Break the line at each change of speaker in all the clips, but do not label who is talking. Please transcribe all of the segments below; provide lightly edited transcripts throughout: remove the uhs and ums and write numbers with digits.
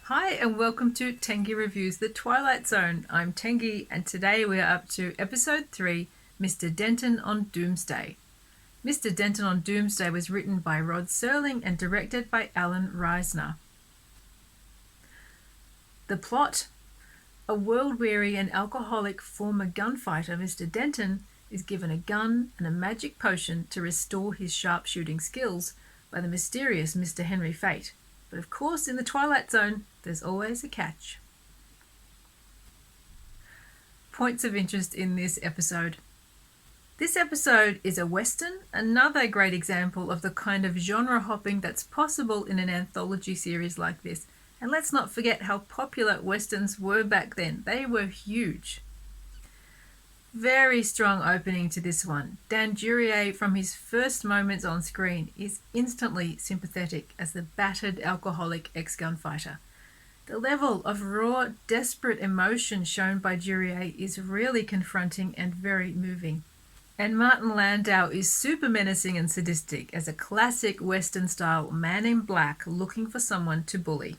Hi and welcome to Tengi Reviews The Twilight Zone. I'm Tengi and today we are up to episode 3, Mr. Denton on Doomsday. Mr. Denton on Doomsday was written by Rod Serling and directed by Alan Reisner. The plot: a world-weary and alcoholic former gunfighter, Mr. Denton, is given a gun and a magic potion to restore his sharpshooting skills by the mysterious Mr. Henry Fate. But of course, in the Twilight Zone, there's always a catch. Points of interest in this episode. This episode is a Western, another great example of the kind of genre hopping that's possible in an anthology series like this. And let's not forget how popular Westerns were back then. They were huge. Very strong opening to this one. Dan Duryea, from his first moments on screen, is instantly sympathetic as the battered alcoholic ex-gunfighter. The level of raw, desperate emotion shown by Duryea is really confronting and very moving. And Martin Landau is super menacing and sadistic as a classic Western-style man in black looking for someone to bully.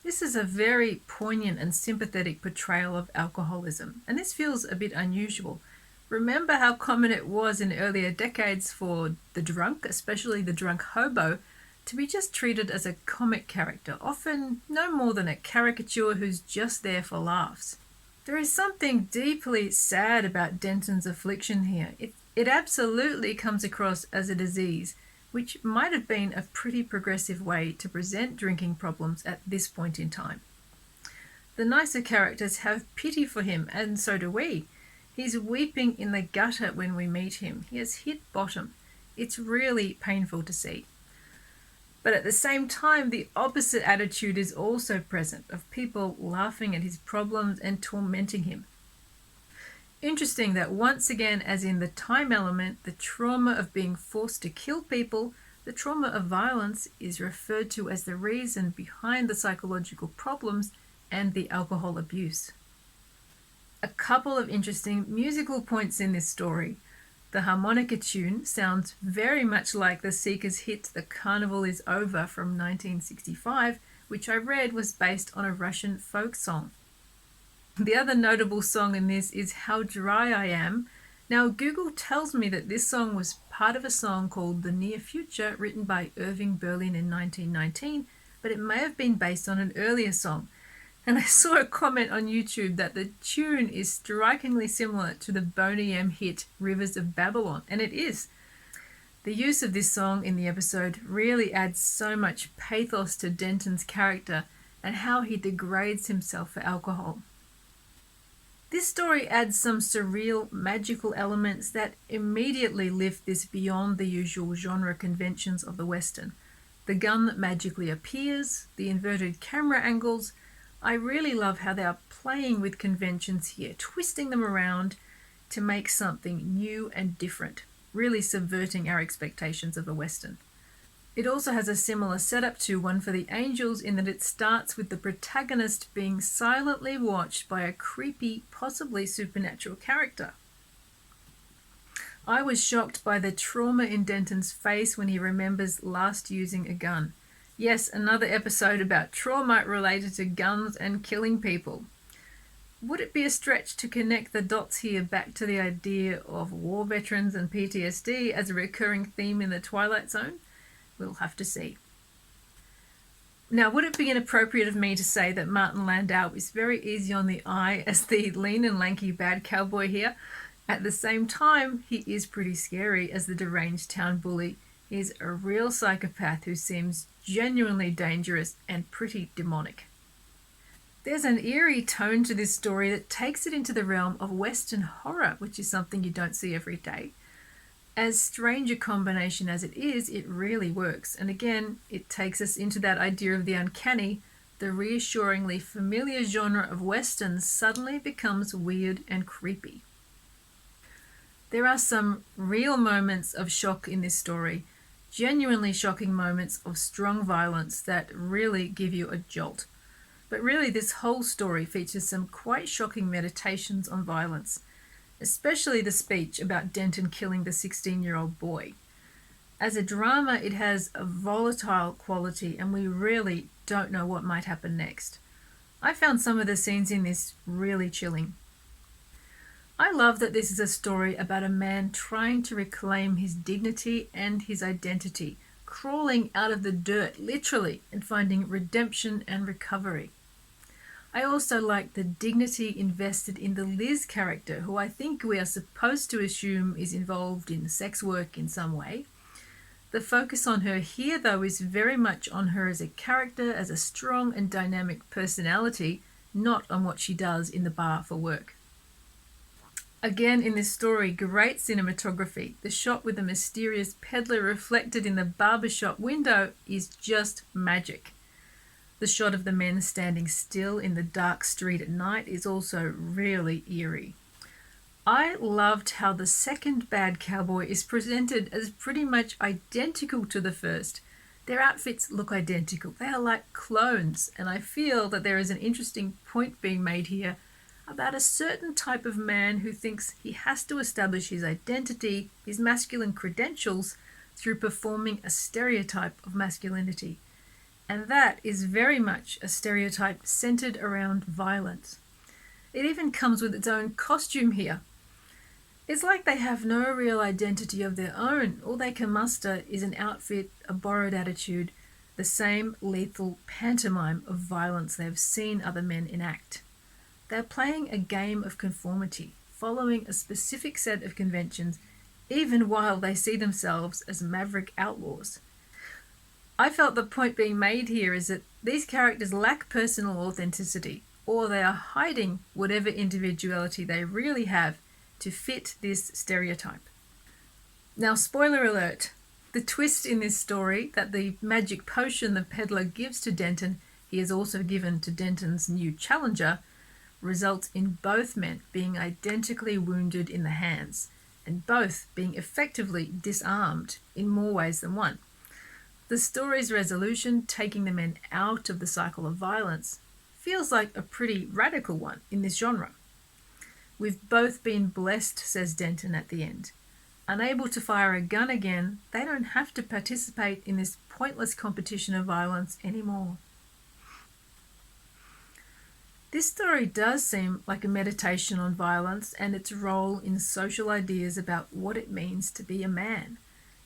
This is a very poignant and sympathetic portrayal of alcoholism, and this feels a bit unusual. Remember how common it was in earlier decades for the drunk, especially the drunk hobo, to be just treated as a comic character, often no more than a caricature who's just there for laughs. There is something deeply sad about Denton's affliction here. It absolutely comes across as a disease, which might have been a pretty progressive way to present drinking problems at this point in time. The nicer characters have pity for him, and so do we. He's weeping in the gutter when we meet him. He has hit bottom. It's really painful to see. But at the same time, the opposite attitude is also present, of people laughing at his problems and tormenting him. Interesting that once again, as in the time element, the trauma of being forced to kill people, the trauma of violence is referred to as the reason behind the psychological problems and the alcohol abuse. A couple of interesting musical points in this story. The harmonica tune sounds very much like the Seekers' hit The Carnival Is Over from 1965, which I read was based on a Russian folk song. The other notable song in this is How Dry I Am. Now, Google tells me that this song was part of a song called The Near Future, written by Irving Berlin in 1919, but it may have been based on an earlier song. And I saw a comment on YouTube that the tune is strikingly similar to the Boney M hit Rivers of Babylon, and it is. The use of this song in the episode really adds so much pathos to Denton's character and how he degrades himself for alcohol. This story adds some surreal, magical elements that immediately lift this beyond the usual genre conventions of the Western. The gun that magically appears, the inverted camera angles. I really love how they are playing with conventions here, twisting them around to make something new and different, really subverting our expectations of the Western. It also has a similar setup to One for the Angels in that it starts with the protagonist being silently watched by a creepy, possibly supernatural character. I was shocked by the trauma in Denton's face when he remembers last using a gun. Yes, another episode about trauma related to guns and killing people. Would it be a stretch to connect the dots here back to the idea of war veterans and PTSD as a recurring theme in the Twilight Zone? We'll have to see. Now, would it be inappropriate of me to say that Martin Landau is very easy on the eye as the lean and lanky bad cowboy here? At the same time, he is pretty scary as the deranged town bully. He's a real psychopath who seems genuinely dangerous and pretty demonic. There's an eerie tone to this story that takes it into the realm of Western horror, which is something you don't see every day. As strange a combination as it is, it really works. And again, it takes us into that idea of the uncanny. The reassuringly familiar genre of Westerns suddenly becomes weird and creepy. There are some real moments of shock in this story, genuinely shocking moments of strong violence that really give you a jolt. But really, this whole story features some quite shocking meditations on violence, especially the speech about Denton killing the 16-year-old boy. As a drama, it has a volatile quality, and we really don't know what might happen next. I found some of the scenes in this really chilling. I love that this is a story about a man trying to reclaim his dignity and his identity, crawling out of the dirt, literally, and finding redemption and recovery. I also like the dignity invested in the Liz character, who I think we are supposed to assume is involved in sex work in some way. The focus on her here, though, is very much on her as a character, as a strong and dynamic personality, not on what she does in the bar for work. Again, in this story, great cinematography. The shot with the mysterious peddler reflected in the barbershop window is just magic. The shot of the men standing still in the dark street at night is also really eerie. I loved how the second bad cowboy is presented as pretty much identical to the first. Their outfits look identical. They are like clones, and I feel that there is an interesting point being made here about a certain type of man who thinks he has to establish his identity, his masculine credentials, through performing a stereotype of masculinity. And that is very much a stereotype centered around violence. It even comes with its own costume here. It's like they have no real identity of their own. All they can muster is an outfit, a borrowed attitude, the same lethal pantomime of violence they have seen other men enact. They're playing a game of conformity, following a specific set of conventions, even while they see themselves as maverick outlaws. I felt the point being made here is that these characters lack personal authenticity, or they are hiding whatever individuality they really have to fit this stereotype. Now, spoiler alert, the twist in this story that the magic potion the peddler gives to Denton, he has also given to Denton's new challenger, results in both men being identically wounded in the hands, and both being effectively disarmed in more ways than one. The story's resolution, taking the men out of the cycle of violence, feels like a pretty radical one in this genre. We've both been blessed, says Denton at the end. Unable to fire a gun again, they don't have to participate in this pointless competition of violence anymore. This story does seem like a meditation on violence and its role in social ideas about what it means to be a man.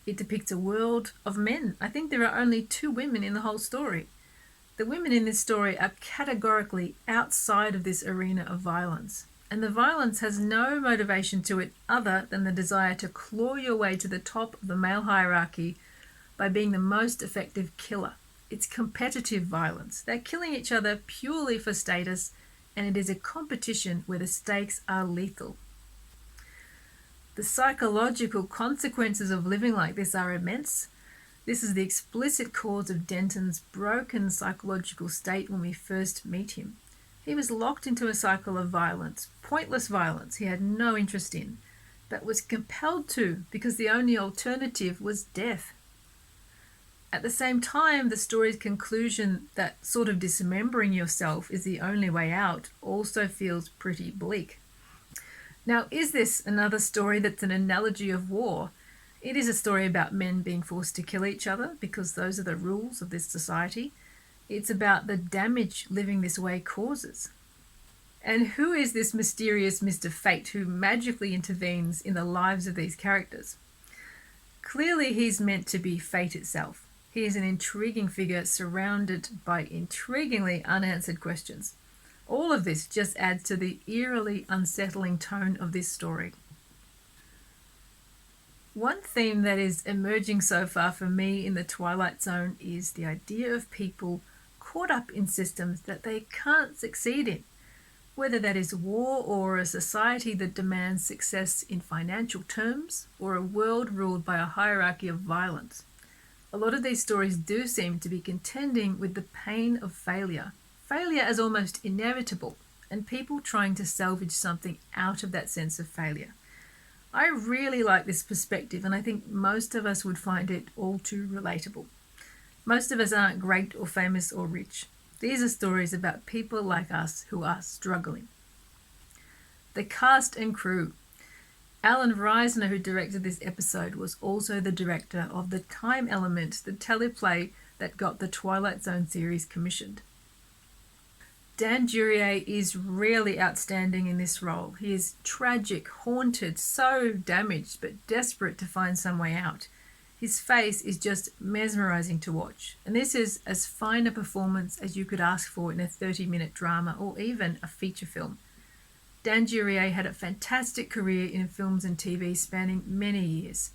It depicts a world of men. I think there are only 2 women in the whole story. The women in this story are categorically outside of this arena of violence, and the violence has no motivation to it other than the desire to claw your way to the top of the male hierarchy by being the most effective killer. It's competitive violence. They're killing each other purely for status, and it is a competition where the stakes are lethal. The psychological consequences of living like this are immense. This is the explicit cause of Denton's broken psychological state when we first meet him. He was locked into a cycle of violence, pointless violence he had no interest in, but was compelled to because the only alternative was death. At the same time, the story's conclusion that sort of dismembering yourself is the only way out also feels pretty bleak. Now, is this another story that's an analogy of war? It is a story about men being forced to kill each other because those are the rules of this society. It's about the damage living this way causes. And who is this mysterious Mr. Fate who magically intervenes in the lives of these characters? Clearly, he's meant to be fate itself. He is an intriguing figure surrounded by intriguingly unanswered questions. All of this just adds to the eerily unsettling tone of this story. One theme that is emerging so far for me in the Twilight Zone is the idea of people caught up in systems that they can't succeed in, whether that is war or a society that demands success in financial terms or a world ruled by a hierarchy of violence. A lot of these stories do seem to be contending with the pain of failure as almost inevitable, and people trying to salvage something out of that sense of failure. I really like this perspective, and I think most of us would find it all too relatable. Most of us aren't great or famous or rich. These are stories about people like us who are struggling. The cast and crew. Alan Reisner, who directed this episode, was also the director of The Time Element, the teleplay that got the Twilight Zone series commissioned. Dan Duryea is really outstanding in this role. He is tragic, haunted, so damaged, but desperate to find some way out. His face is just mesmerizing to watch, and this is as fine a performance as you could ask for in a 30-minute drama or even a feature film. Dan Duryea had a fantastic career in films and TV spanning many years.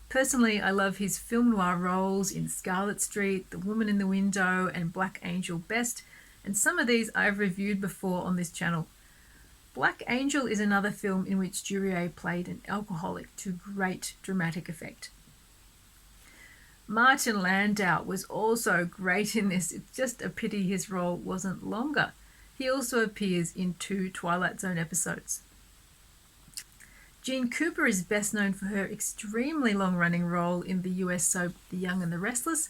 Personally, I love his film noir roles in Scarlet Street, The Woman in the Window, and Black Angel best, and some of these I've reviewed before on this channel. Black Angel is another film in which Duryea played an alcoholic to great dramatic effect. Martin Landau was also great in this. It's just a pity his role wasn't longer. He also appears in 2 Twilight Zone episodes. Jean Cooper is best known for her extremely long-running role in the US soap The Young and the Restless,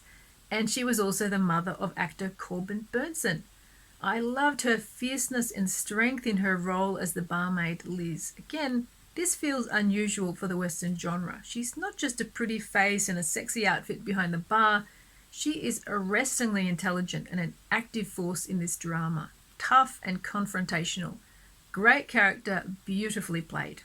and she was also the mother of actor Corbin Bernsen. I loved her fierceness and strength in her role as the barmaid Liz. Again, this feels unusual for the Western genre. She's not just a pretty face and a sexy outfit behind the bar. She is arrestingly intelligent and an active force in this drama. Tough and confrontational. Great character, beautifully played.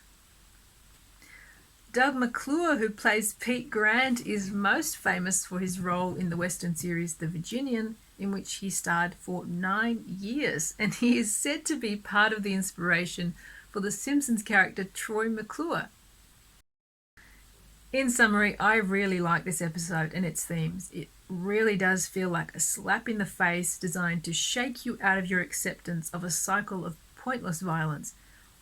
Doug McClure, who plays Pete Grant, is most famous for his role in the Western series The Virginian, in which he starred for 9 years, and he is said to be part of the inspiration for The Simpsons character Troy McClure. In summary, I really like this episode and its themes. It really does feel like a slap in the face designed to shake you out of your acceptance of a cycle of pointless violence.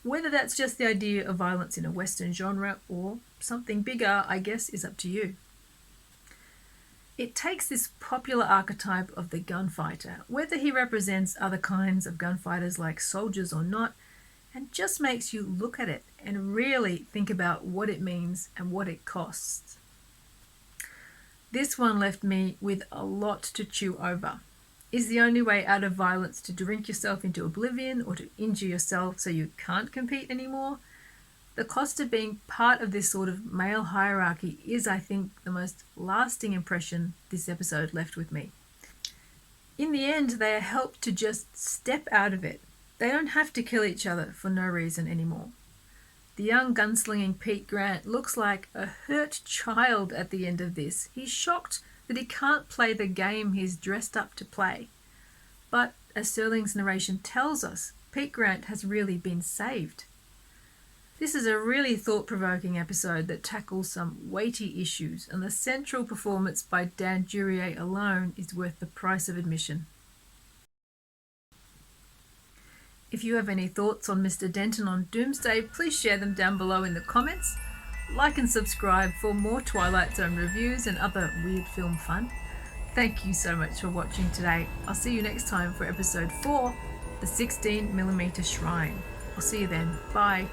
Whether that's just the idea of violence in a Western genre or something bigger, I guess, is up to you. It takes this popular archetype of the gunfighter, whether he represents other kinds of gunfighters like soldiers or not, and just makes you look at it and really think about what it means and what it costs. This one left me with a lot to chew over. Is the only way out of violence to drink yourself into oblivion or to injure yourself so you can't compete anymore? The cost of being part of this sort of male hierarchy is, I think, the most lasting impression this episode left with me. In the end, they are helped to just step out of it. They don't have to kill each other for no reason anymore. The young gunslinging Pete Grant looks like a hurt child at the end of this. He's shocked that he can't play the game he's dressed up to play. But, as Serling's narration tells us, Pete Grant has really been saved. This is a really thought-provoking episode that tackles some weighty issues, and the central performance by Dan Duryea alone is worth the price of admission. If you have any thoughts on Mr. Denton on Doomsday, please share them down below in the comments. Like and subscribe for more Twilight Zone reviews and other weird film fun. Thank you so much for watching today. I'll see you next time for episode 4, The 16mm Shrine. I'll see you then. Bye.